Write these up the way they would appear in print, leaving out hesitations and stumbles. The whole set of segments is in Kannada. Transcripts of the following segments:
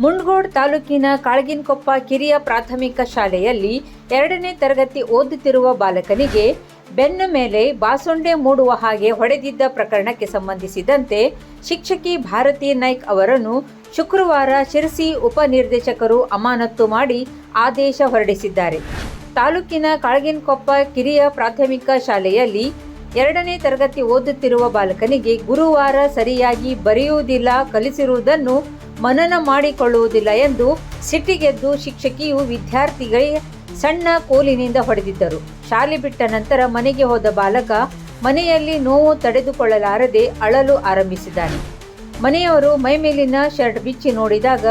ಮುಂಡಗೋಡ ತಾಲೂಕಿನ ಕಾಳಗಿನಕೊಪ್ಪ ಕಿರಿಯ ಪ್ರಾಥಮಿಕ ಶಾಲೆಯಲ್ಲಿ 2ನೇ ತರಗತಿ ಓದುತ್ತಿರುವ ಬಾಲಕನಿಗೆ ಬೆನ್ನ ಮೇಲೆ ಬಾಸುಂಡೆ ಮೂಡುವ ಹಾಗೆ ಹೊಡೆದಿದ್ದ ಪ್ರಕರಣಕ್ಕೆ ಸಂಬಂಧಿಸಿದಂತೆ ಶಿಕ್ಷಕಿ ಭಾರತಿ ನಾಯ್ಕ್ ಅವರನ್ನು ಶುಕ್ರವಾರ ಶಿರಸಿ ಉಪನಿರ್ದೇಶಕರು ಅಮಾನತು ಮಾಡಿ ಆದೇಶ ಹೊರಡಿಸಿದ್ದಾರೆ. ತಾಲೂಕಿನ ಕಾಳಗಿನಕೊಪ್ಪ ಕಿರಿಯ ಪ್ರಾಥಮಿಕ ಶಾಲೆಯಲ್ಲಿ 2ನೇ ತರಗತಿ ಓದುತ್ತಿರುವ ಬಾಲಕನಿಗೆ ಗುರುವಾರ ಸರಿಯಾಗಿ ಬರೆಯುವುದಿಲ್ಲ, ಕಲಿಸಿರುವುದನ್ನು ಮನನ ಮಾಡಿಕೊಳ್ಳುವುದಿಲ್ಲ ಎಂದು ಸಿಟ್ಟಿಗೆದ್ದು ಶಿಕ್ಷಕಿಯು ವಿದ್ಯಾರ್ಥಿಗಳಿಗೆ ಸಣ್ಣ ಕೋಲಿನಿಂದ ಹೊಡೆದಿದ್ದರು. ಶಾಲೆ ಬಿಟ್ಟ ನಂತರ ಮನೆಗೆ ಹೋದ ಬಾಲಕ ಮನೆಯಲ್ಲಿ ನೋವು ತಡೆದುಕೊಳ್ಳಲಾರದೆ ಅಳಲು ಆರಂಭಿಸಿದ್ದಾನೆ. ಮನೆಯವರು ಮೈಮೇಲಿನ ಶರ್ಟ್ ಬಿಚ್ಚಿ ನೋಡಿದಾಗ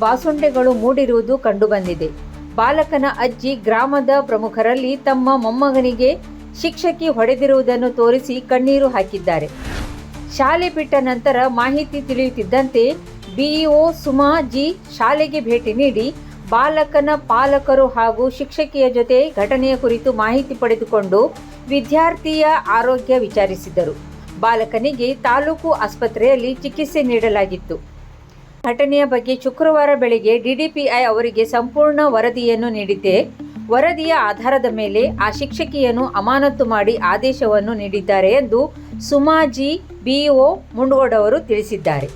ಬಾಸುಂಡೆಗಳು ಮೂಡಿರುವುದು ಕಂಡುಬಂದಿದೆ. ಬಾಲಕನ ಅಜ್ಜಿ ಗ್ರಾಮದ ಪ್ರಮುಖರಲ್ಲಿ ತಮ್ಮ ಮೊಮ್ಮಗನಿಗೆ ಶಿಕ್ಷಕಿ ಹೊಡೆದಿರುವುದನ್ನು ತೋರಿಸಿ ಕಣ್ಣೀರು ಹಾಕಿದ್ದಾರೆ. ಶಾಲೆ ಬಿಟ್ಟ ನಂತರ ಮಾಹಿತಿ ತಿಳಿಯುತ್ತಿದ್ದಂತೆ ಬಿಇಒ ಸುಮಾ ಜಿ ಶಾಲೆಗೆ ಭೇಟಿ ನೀಡಿ ಬಾಲಕನ ಪಾಲಕರು ಹಾಗೂ ಶಿಕ್ಷಕಿಯ ಜೊತೆ ಘಟನೆಯ ಕುರಿತು ಮಾಹಿತಿ ಪಡೆದುಕೊಂಡು ವಿದ್ಯಾರ್ಥಿಯ ಆರೋಗ್ಯ ವಿಚಾರಿಸಿದರು. ಬಾಲಕನಿಗೆ ತಾಲೂಕು ಆಸ್ಪತ್ರೆಯಲ್ಲಿ ಚಿಕಿತ್ಸೆ ನೀಡಲಾಗಿತ್ತು. ಘಟನೆಯ ಬಗ್ಗೆ ಶುಕ್ರವಾರ ಬೆಳಗ್ಗೆ ಡಿಡಿಪಿಐ ಅವರಿಗೆ ಸಂಪೂರ್ಣ ವರದಿಯನ್ನು ನೀಡಿದ್ದೆ. ವರದಿಯ ಆಧಾರದ ಮೇಲೆ ಆ ಶಿಕ್ಷಕಿಯನ್ನು ಅಮಾನತು ಮಾಡಿ ಆದೇಶವನ್ನು ನೀಡಿದ್ದಾರೆ ಎಂದು ಸುಮಾ ಜಿ ಬಿಇಒ ಮುಂಡಗೋಡ ಅವರು ತಿಳಿಸಿದ್ದಾರೆ.